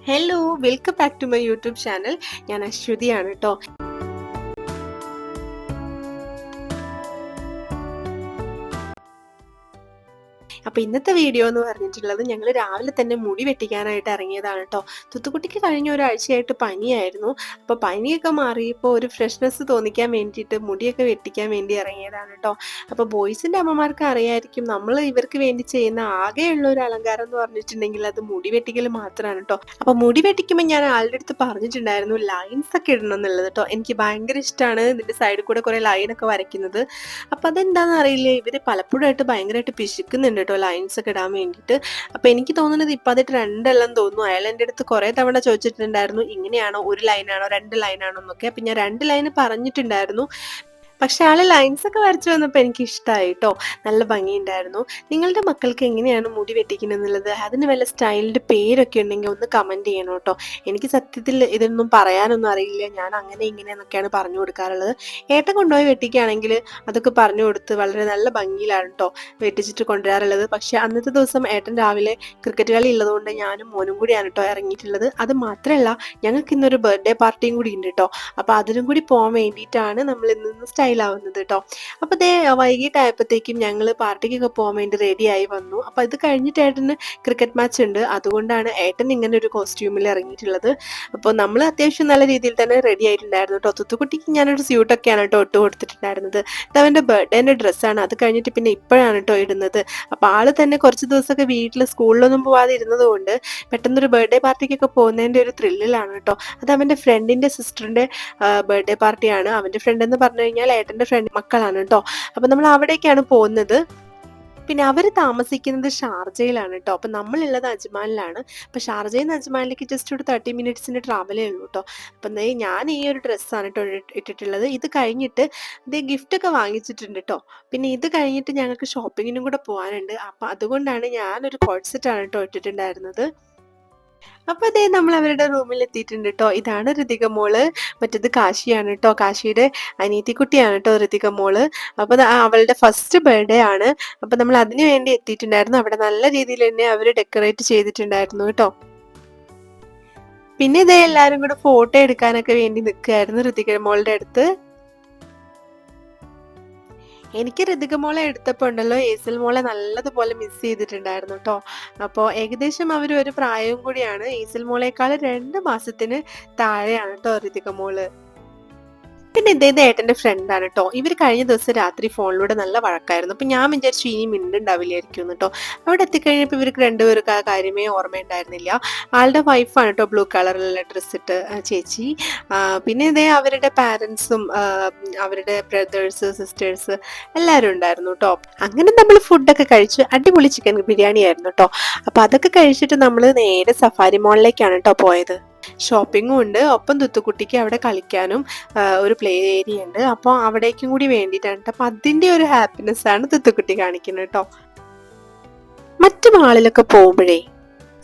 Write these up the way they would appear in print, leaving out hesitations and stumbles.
Hello, welcome back to my YouTube channel. ഞാൻ അശ്വതിയാണ് കേട്ടോ. അപ്പോൾ ഇന്നത്തെ വീഡിയോ എന്ന് പറഞ്ഞിട്ടുള്ളത് ഞങ്ങൾ രാവിലെ തന്നെ മുടി വെട്ടിക്കാനായിട്ട് ഇറങ്ങിയതാണ് കേട്ടോ. തുത്തുക്കുട്ടിക്ക് കഴിഞ്ഞ ഒരാഴ്ചയായിട്ട് പനിയായിരുന്നു. അപ്പോൾ പനിയൊക്കെ മാറിയപ്പോൾ ഒരു ഫ്രഷ്നെസ് തോന്നിക്കാൻ വേണ്ടിയിട്ട് മുടിയൊക്കെ വെട്ടിക്കാൻ വേണ്ടി ഇറങ്ങിയതാണ് കേട്ടോ. അപ്പോൾ ബോയ്സിൻ്റെ അമ്മമാർക്ക് അറിയായിരിക്കും, നമ്മൾ ഇവർക്ക് വേണ്ടി ചെയ്യുന്ന ആകെയുള്ള ഒരു അലങ്കാരം എന്ന് പറഞ്ഞിട്ടുണ്ടെങ്കിൽ അത് മുടി വെട്ടിക്കൽ മാത്രമാണ് കേട്ടോ. അപ്പോൾ മുടി വെട്ടിക്കുമ്പോൾ ഞാൻ ആളുടെ അടുത്ത് പറഞ്ഞിട്ടുണ്ടായിരുന്നു ലൈൻസ് ഒക്കെ ഇടണം എന്നുള്ളത് കേട്ടോ. എനിക്ക് ഭയങ്കര ഇഷ്ടമാണ് ഇതിൻ്റെ സൈഡിൽ കൂടെ കുറേ ലൈനൊക്കെ വരയ്ക്കുന്നത്. അപ്പോൾ അതെന്താണെന്ന് അറിയില്ല, ഇവർ പലപ്പോഴായിട്ട് ഭയങ്കരമായിട്ട് പിശുക്കുന്നുണ്ട് കേട്ടോ ലൈൻസ് ഒക്കെ ഇടാൻ വേണ്ടിയിട്ട്. അപ്പോൾ എനിക്ക് തോന്നുന്നത് ഇപ്പം അത് ട്രെൻഡെല്ലാം തോന്നുന്നു. അയാൾ എൻ്റെ അടുത്ത് കുറേ തവണ ചോദിച്ചിട്ടുണ്ടായിരുന്നു, ഇങ്ങനെയാണോ, ഒരു ലൈനാണോ രണ്ട് ലൈനാണോ എന്നൊക്കെ. അപ്പം ഞാൻ രണ്ട് ലൈന് പറഞ്ഞിട്ടുണ്ടായിരുന്നു. പക്ഷെ ആള് ലൈൻസ് ഒക്കെ വരച്ചു വന്നപ്പോൾ എനിക്ക് ഇഷ്ടമായി കേട്ടോ. നല്ല ഭംഗിയുണ്ടായിരുന്നു. നിങ്ങളുടെ മക്കൾക്ക് എങ്ങനെയാണ് മുടി വെട്ടിക്കുന്നത് എന്നുള്ളത്, അതിന് വല്ല സ്റ്റൈലിൻ്റെ പേരൊക്കെ ഉണ്ടെങ്കിൽ ഒന്ന് കമൻറ്റ് ചെയ്യണം കേട്ടോ. എനിക്ക് സത്യത്തിൽ ഇതൊന്നും പറയാനൊന്നും അറിയില്ല. ഞാൻ അങ്ങനെ ഇങ്ങനെയെന്നൊക്കെയാണ് പറഞ്ഞു കൊടുക്കാറുള്ളത്. ഏട്ടൻ കൊണ്ടുപോയി വെട്ടിക്കുകയാണെങ്കിൽ അതൊക്കെ പറഞ്ഞു കൊടുത്ത് വളരെ നല്ല ഭംഗിയിലാണ് കേട്ടോ വെട്ടിച്ചിട്ട് കൊണ്ടുവരാറുള്ളത്. പക്ഷേ അന്നത്തെ ദിവസം ഏട്ടൻ രാവിലെ ക്രിക്കറ്റ് കളി ഉള്ളതുകൊണ്ട് ഞാനും മോനും കൂടിയാണ് കേട്ടോ ഇറങ്ങിയിട്ടുള്ളത്. അത് മാത്രമല്ല, ഞങ്ങൾക്ക് ഇന്നൊരു ബർത്ത്ഡേ പാർട്ടിയും കൂടി ഉണ്ട് കേട്ടോ. അപ്പോൾ അതിനും കൂടി പോകാൻ വേണ്ടിയിട്ടാണ് നമ്മൾ ഇന്ന് സ്റ്റൈലാവുന്നത് കേട്ടോ. അപ്പോൾ ദേ വൈകിട്ടായപ്പോഴത്തേക്കും ഞങ്ങൾ പാർട്ടിക്കൊക്കെ പോകാൻ വേണ്ടി റെഡിയായി വന്നു. അപ്പോൾ ഇത് കഴിഞ്ഞിട്ട് ഏട്ടന് ക്രിക്കറ്റ് മാച്ച് ഉണ്ട്, അതുകൊണ്ടാണ് ഏട്ടൻ ഇങ്ങനെ ഒരു കോസ്റ്റ്യൂമിൽ ഇറങ്ങിയിട്ടുള്ളത്. അപ്പോൾ നമ്മൾ അത്യാവശ്യം നല്ല രീതിയിൽ തന്നെ റെഡി ആയിട്ടുണ്ടായിരുന്നു കേട്ടോ. തുത്തുക്കുട്ടിക്ക് ഞാനൊരു സ്യൂട്ടൊക്കെയാണ് കേട്ടോ ഇട്ട് കൊടുത്തിട്ടുണ്ടായിരുന്നത്. ഇത് അവൻ്റെ ബർത്ത്ഡേൻ്റെ ഡ്രസ്സാണ്. അത് കഴിഞ്ഞിട്ട് പിന്നെ ഇപ്പോഴാണ് കേട്ടോ ഇടുന്നത്. അപ്പോൾ ആൾ തന്നെ കുറച്ച് ദിവസമൊക്കെ വീട്ടിൽ സ്കൂളിലൊന്നും പോവാതെ ഇരുന്നത് കൊണ്ട് പെട്ടെന്നൊരു ബർത്ത്ഡേ പാർട്ടിക്കൊക്കെ പോകുന്നതിൻ്റെ ഒരു ത്രില്ലിലാണ് കേട്ടോ. അത് അവൻ്റെ ഫ്രണ്ടിൻ്റെ സിസ്റ്ററിൻ്റെ ബർത്ത്ഡേ പാർട്ടിയാണ്. അവൻ്റെ ഫ്രണ്ട് എന്ന് പറഞ്ഞു കഴിഞ്ഞാൽ ഏട്ടൻ്റെ ഫ്രണ്ട് മക്കളാണ് കേട്ടോ. അപ്പം നമ്മൾ അവിടേക്കാണ് പോകുന്നത്. പിന്നെ അവർ താമസിക്കുന്നത് ഷാർജയിലാണ് കേട്ടോ. അപ്പം നമ്മളുള്ളത് അജ്മാനിലാണ്. അപ്പോൾ ഷാർജയിൽ നിന്ന് അജ്മാനിലേക്ക് ജസ്റ്റ് ഒരു 30 മിനിറ്റ്സിൻ്റെ ട്രാവലേ ഉള്ളൂ കേട്ടോ. അപ്പം ഞാൻ ഈ ഒരു ഡ്രസ്സാണ് കേട്ടോ ഇട്ടിട്ടുള്ളത്. ഇത് കഴിഞ്ഞിട്ട് ഇത് ഗിഫ്റ്റൊക്കെ വാങ്ങിച്ചിട്ടുണ്ട് കേട്ടോ. പിന്നെ ഇത് കഴിഞ്ഞിട്ട് ഞങ്ങൾക്ക് ഷോപ്പിങ്ങിനും കൂടെ പോകാനുണ്ട്. അപ്പം അതുകൊണ്ടാണ് ഞാനൊരു കോട്ട് സെറ്റാണ് കേട്ടോ ഇട്ടിട്ടുണ്ടായിരുന്നത്. അപ്പോൾ അതേ നമ്മൾ അവരുടെ റൂമിൽ എത്തിയിട്ടുണ്ട് കേട്ടോ. ഇതാണ് ഋതിക മോള്, മറ്റേത് കാശിയാണ് കേട്ടോ. കാശിയുടെ അനിയത്തിക്കുട്ടിയാണ് കേട്ടോ ഋതിക മോള്. അപ്പോൾ അവളുടെ ഫസ്റ്റ് ബർത്ത്ഡേ ആണ്. അപ്പോൾ നമ്മൾ അതിന് വേണ്ടി എത്തിയിട്ടുണ്ടായിരുന്നു. അവിടെ നല്ല രീതിയിൽ തന്നെ അവർ ഡെക്കറേറ്റ് ചെയ്തിട്ടുണ്ടായിരുന്നു കേട്ടോ. പിന്നെ ഇതേ എല്ലാവരും കൂടെ ഫോട്ടോ എടുക്കാനൊക്കെ വേണ്ടി നിൽക്കുകയായിരുന്നു ഋതിക മോളുടെ അടുത്ത്. എനിക്ക് ഋതിക മോളെ എടുത്തപ്പോൾ ഉണ്ടല്ലോ ഏസൽ മോളെ നല്ലതുപോലെ മിസ് ചെയ്തിട്ടുണ്ടായിരുന്നു കേട്ടോ. അപ്പോൾ ഏകദേശം അവർ ഒരു പ്രായവും കൂടിയാണ്. ഏസൽ മോളേക്കാൾ 2 മാസത്തിന് താഴെയാണ് കേട്ടോ ഋതിക മോള്. പിന്നെ ഇതേത് ഏട്ടൻ്റെ ഫ്രണ്ടാണ് കേട്ടോ. ഇവർ കഴിഞ്ഞ ദിവസം രാത്രി ഫോണിലൂടെ നല്ല വഴക്കായിരുന്നു. അപ്പം ഞാൻ വിചാരിച്ചു ഇനി മിണ്ടുണ്ടാവില്ലായിരിക്കും കേട്ടോ. അവിടെ എത്തിക്കഴിഞ്ഞപ്പോൾ ഇവർക്ക് രണ്ടുപേർക്ക് ആ കാര്യമേ ഓർമ്മയുണ്ടായിരുന്നില്ല. ആളുടെ വൈഫാണ് കേട്ടോ ബ്ലൂ കളറിലുള്ള ഡ്രസ്സ് ഇട്ട് ചേച്ചി. പിന്നെ ഇതേ അവരുടെ പാരൻസും അവരുടെ ബ്രദേഴ്സ് സിസ്റ്റേഴ്സ് എല്ലാവരും ഉണ്ടായിരുന്നു കേട്ടോ. അങ്ങനെ നമ്മൾ ഫുഡൊക്കെ കഴിച്ചു. അടിപൊളി ചിക്കൻ ബിരിയാണി ആയിരുന്നു കേട്ടോ. അപ്പോൾ അതൊക്കെ കഴിച്ചിട്ട് നമ്മൾ നേരെ സഫാരി മോളിലേക്കാണ് കേട്ടോ പോയത്. ഷോപ്പിങ്ങും ഉണ്ട്, ഒപ്പം തുത്തുക്കുട്ടിക്ക് അവിടെ കളിക്കാനും ഒരു പ്ലേ ഏരിയ ഉണ്ട്. അപ്പോൾ അവിടേക്കും കൂടി വേണ്ടിയിട്ടാണ്. അപ്പോൾ അതിൻ്റെ ഒരു ഹാപ്പിനെസ് ആണ് തുത്തുക്കുട്ടി കാണിക്കുന്നത് കേട്ടോ. മറ്റു മാളിലൊക്കെ പോകുമ്പോഴേ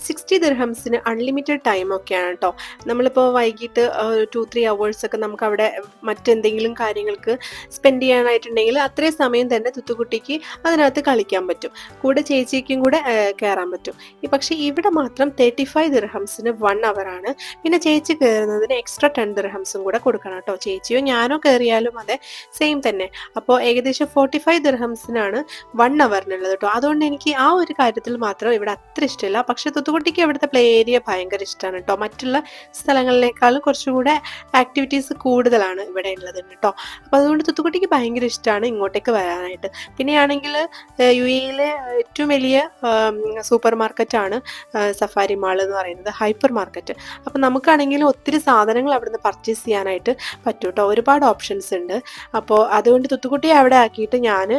60 ദിർഹംസിന് അൺലിമിറ്റഡ് ടൈമൊക്കെയാണ് കേട്ടോ. നമ്മളിപ്പോൾ വൈകിട്ട് 2-3 അവേഴ്സൊക്കെ നമുക്ക് അവിടെ മറ്റെന്തെങ്കിലും കാര്യങ്ങൾക്ക് സ്പെൻഡ് ചെയ്യാനായിട്ടുണ്ടെങ്കിൽ അത്രയും സമയം തന്നെ തുത്തുക്കുട്ടിക്ക് അതിനകത്ത് കളിക്കാൻ പറ്റും. കൂടെ ചേച്ചിക്കും കൂടെ കയറാൻ പറ്റും. പക്ഷേ ഇവിടെ മാത്രം 35 ദിർഹംസിന് 1 അവറാണ്. പിന്നെ ചേച്ചി കയറുന്നതിന് എക്സ്ട്രാ 10 ദിർഹംസും കൂടെ കൊടുക്കണം കേട്ടോ. ചേച്ചിയോ ഞാനോ കയറിയാലും അതെ സെയിം തന്നെ. അപ്പോൾ ഏകദേശം 45 ദിർഹംസിനാണ് 1 അവറിനുള്ളത് കേട്ടോ. അതുകൊണ്ട് എനിക്ക് ആ ഒരു കാര്യത്തിൽ മാത്രം ഇവിടെ അത്ര ഇഷ്ടമില്ല. പക്ഷേ തുത്തുക്കുട്ടിക്ക് അവിടുത്തെ പ്ലേ ഏരിയ ഭയങ്കര ഇഷ്ടമാണ് കേട്ടോ. മറ്റുള്ള സ്ഥലങ്ങളിലേക്കാളും കുറച്ചുകൂടെ ആക്ടിവിറ്റീസ് കൂടുതലാണ് ഇവിടെ ഉള്ളത് കേട്ടോ. അപ്പോൾ അതുകൊണ്ട് തുത്തുക്കുട്ടിക്ക് ഭയങ്കര ഇഷ്ടമാണ് ഇങ്ങോട്ടേക്ക് വരാനായിട്ട്. പിന്നെയാണെങ്കിൽ UAE-യിലെ ഏറ്റവും വലിയ സൂപ്പർ മാർക്കറ്റാണ് സഫാരി മാൾ എന്ന് പറയുന്നത്, ഹൈപ്പർ മാർക്കറ്റ്. അപ്പോൾ നമുക്കാണെങ്കിലും ഒത്തിരി സാധനങ്ങൾ അവിടുന്ന് പർച്ചേസ് ചെയ്യാനായിട്ട് പറ്റും കേട്ടോ. ഒരുപാട് ഓപ്ഷൻസ് ഉണ്ട്. അപ്പോൾ അതുകൊണ്ട് തുത്തുക്കുട്ടിയെ അവിടെ ആക്കിയിട്ട് ഞാൻ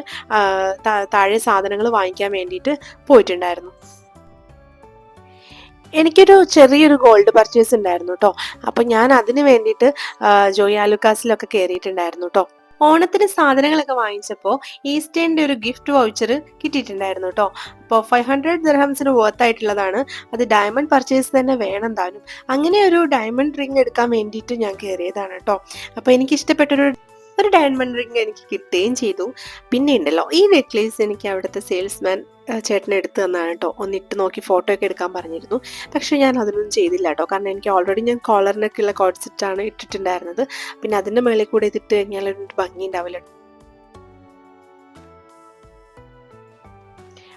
താഴെ സാധനങ്ങൾ വാങ്ങിക്കാൻ വേണ്ടിയിട്ട് പോയിട്ടുണ്ടായിരുന്നു. എനിക്കൊരു ചെറിയൊരു ഗോൾഡ് പർച്ചേസ് ഉണ്ടായിരുന്നു കേട്ടോ. അപ്പോൾ ഞാൻ അതിന് വേണ്ടിയിട്ട് ജോയ് ആലുക്കാസിലൊക്കെ കയറിയിട്ടുണ്ടായിരുന്നു കേട്ടോ. ഓണത്തിന് സാധനങ്ങളൊക്കെ വാങ്ങിച്ചപ്പോൾ ഈസ്റ്റേണിൻ്റെ ഒരു ഗിഫ്റ്റ് വൗച്ചർ കിട്ടിയിട്ടുണ്ടായിരുന്നു കേട്ടോ. അപ്പോൾ 500 ദിർഹംസിന് വർത്തായിട്ടുള്ളതാണ്. അത് ഡയമണ്ട് പർച്ചേസ് തന്നെ വേണം താനും. അങ്ങനെ ഒരു ഡയമണ്ട് റിങ് എടുക്കാൻ വേണ്ടിയിട്ട് ഞാൻ കയറിയതാണ് കേട്ടോ. അപ്പോൾ എനിക്കിഷ്ടപ്പെട്ടൊരു ഒരു ഡയമണ്ട് റിംഗ് എനിക്ക് കിട്ടുകയും ചെയ്തു. പിന്നെ ഉണ്ടല്ലോ ഈ നെക്ലേസ് എനിക്ക് അവിടുത്തെ സെയിൽസ്മാൻ ചേട്ടൻ എടുത്തു തന്നാണ് കേട്ടോ. ഒന്നിട്ട് നോക്കി ഫോട്ടോ ഒക്കെ എടുക്കാൻ പറഞ്ഞിരുന്നു. പക്ഷേ ഞാൻ അതൊന്നും ചെയ്തില്ല കേട്ടോ. കാരണം എനിക്ക് ഓൾറെഡി ഞാൻ കോളറിനൊക്കെയുള്ള കോഡ് സെറ്റാണ് ഇട്ടിട്ടുണ്ടായിരുന്നത്. പിന്നെ അതിൻ്റെ മേളിൽ കൂടെ ഇതിട്ട് കഴിഞ്ഞാൽ ഒരു ഭംഗി ഉണ്ടാവില്ല.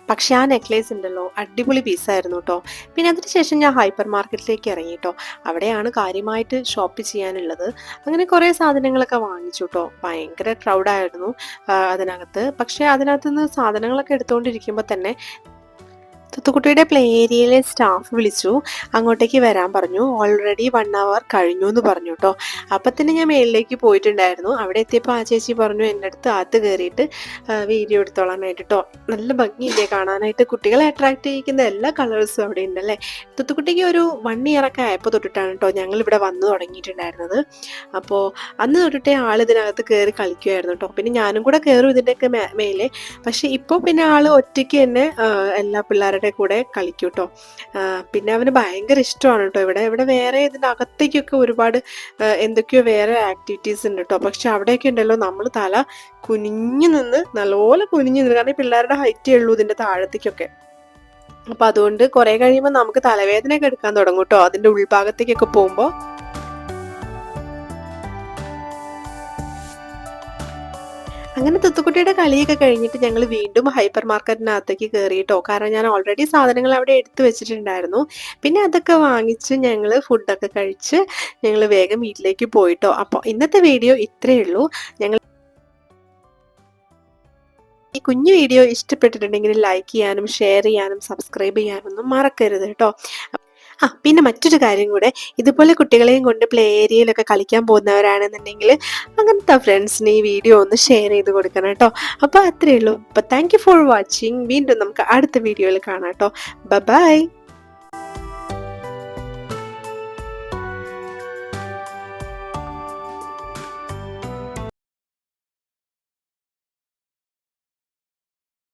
പക്ഷേ ആ നെക്ലേസ് ഉണ്ടല്ലോ അടിപൊളി പീസായിരുന്നു കേട്ടോ. പിന്നെ അതിന് ശേഷം ഞാൻ ഹൈപ്പർ മാർക്കറ്റിലേക്ക് ഇറങ്ങി കേട്ടോ. അവിടെയാണ് കാര്യമായിട്ട് ഷോപ്പ് ചെയ്യാനുള്ളത്. അങ്ങനെ കുറേ സാധനങ്ങളൊക്കെ വാങ്ങിച്ചു കേട്ടോ. ഭയങ്കര ക്രൗഡായിരുന്നു അതിനകത്ത്. പക്ഷേ അതിനകത്ത് നിന്ന് സാധനങ്ങളൊക്കെ എടുത്തുകൊണ്ടിരിക്കുമ്പോൾ തന്നെ തുത്തുക്കുട്ടിയുടെ പ്ലേ ഏരിയയിലെ സ്റ്റാഫ് വിളിച്ചു. അങ്ങോട്ടേക്ക് വരാൻ പറഞ്ഞു. ഓൾറെഡി 1 അവർ കഴിഞ്ഞു എന്ന് പറഞ്ഞു കേട്ടോ. അപ്പം തന്നെ ഞാൻ മേളിലേക്ക് പോയിട്ടുണ്ടായിരുന്നു. അവിടെ എത്തിയപ്പോൾ ആ ചേച്ചി പറഞ്ഞു എൻ്റെ അടുത്ത് അകത്ത് കയറിയിട്ട് വീഡിയോ എടുത്തോളാനായിട്ട് കേട്ടോ. നല്ല ഭംഗിയില്ലേ കാണാനായിട്ട്. കുട്ടികളെ അട്രാക്ട് ചെയ്യിക്കുന്ന എല്ലാ കളേഴ്സും അവിടെ ഉണ്ടല്ലേ. തുത്തുക്കുട്ടിക്ക് ഒരു 1 ഇയറൊക്കെ ആയപ്പോൾ തൊട്ടിട്ടാണ് കേട്ടോ ഞങ്ങളിവിടെ വന്നു തുടങ്ങിയിട്ടുണ്ടായിരുന്നത്. അപ്പോൾ അന്ന് തൊട്ടിട്ടേ ആൾ ഇതിനകത്ത് കയറി കളിക്കുമായിരുന്നു കേട്ടോ. പിന്നെ ഞാനും കൂടെ കയറും ഇതിൻ്റെയൊക്കെ മേലെ. പക്ഷേ ഇപ്പോൾ പിന്നെ ആൾ ഒറ്റയ്ക്ക് തന്നെ എല്ലാ പിള്ളേരുടെ കൂടെ കളിക്കും കേട്ടോ. പിന്നെ അവന് ഭയങ്കര ഇഷ്ടമാണ് കേട്ടോ. ഇവിടെ വേറെ ഇതിൻ്റെ അകത്തേക്കൊക്കെ ഒരുപാട് എന്തൊക്കെയോ വേറെ ആക്ടിവിറ്റീസ് ഉണ്ട് കേട്ടോ. പക്ഷെ അവിടെയൊക്കെ ഉണ്ടല്ലോ നമ്മൾ തല കുനിഞ്ഞു നിന്ന് നല്ലപോലെ കുനിഞ്ഞു നിന്ന്, കാരണം ഈ പിള്ളേരുടെ ഹൈറ്റേ ഉള്ളൂ ഇതിൻ്റെ താഴത്തേക്കൊക്കെ. അപ്പം അതുകൊണ്ട് കുറേ കഴിയുമ്പോൾ നമുക്ക് തലവേദനയൊക്കെ എടുക്കാൻ തുടങ്ങും കേട്ടോ അതിൻ്റെ ഉൾഭാഗത്തേക്കൊക്കെ പോകുമ്പോൾ. അങ്ങനെ തുത്തുക്കുട്ടിയുടെ കളിയൊക്കെ കഴിഞ്ഞിട്ട് ഞങ്ങൾ വീണ്ടും ഹൈപ്പർ മാർക്കറ്റിനകത്തേക്ക് കയറിയിട്ടോ. കാരണം ഞാൻ ഓൾറെഡി സാധനങ്ങൾ അവിടെ എടുത്തു വെച്ചിട്ടുണ്ടായിരുന്നു. പിന്നെ അതൊക്കെ വാങ്ങിച്ച് ഞങ്ങൾ ഫുഡൊക്കെ കഴിച്ച് ഞങ്ങൾ വേഗം വീട്ടിലേക്ക് പോയിട്ടോ. അപ്പോൾ ഇന്നത്തെ വീഡിയോ ഇത്രയേ ഉള്ളൂ. ഞങ്ങൾ ഈ കുഞ്ഞു വീഡിയോ ഇഷ്ടപ്പെട്ടിട്ടുണ്ടെങ്കിൽ ലൈക്ക് ചെയ്യാനും ഷെയർ ചെയ്യാനും സബ്സ്ക്രൈബ് ചെയ്യാനൊന്നും മറക്കരുത് കേട്ടോ. പിന്നെ മറ്റൊരു കാര്യം കൂടെ, ഇതുപോലെ കുട്ടികളെയും കൊണ്ട് പ്ലേ ഏരിയയിലൊക്കെ കളിക്കാൻ പോകുന്നവരാണെന്നുണ്ടെങ്കിൽ അങ്ങനത്തെ ഫ്രണ്ട്സിന് ഈ വീഡിയോ ഒന്ന് ഷെയർ ചെയ്ത് കൊടുക്കണം കേട്ടോ. അപ്പോൾ അത്രയേ ഉള്ളൂ. അപ്പോൾ താങ്ക് യു ഫോർ വാച്ചിങ്. വീണ്ടും നമുക്ക് അടുത്ത വീഡിയോയിൽ കാണാം കേട്ടോ. ബൈ.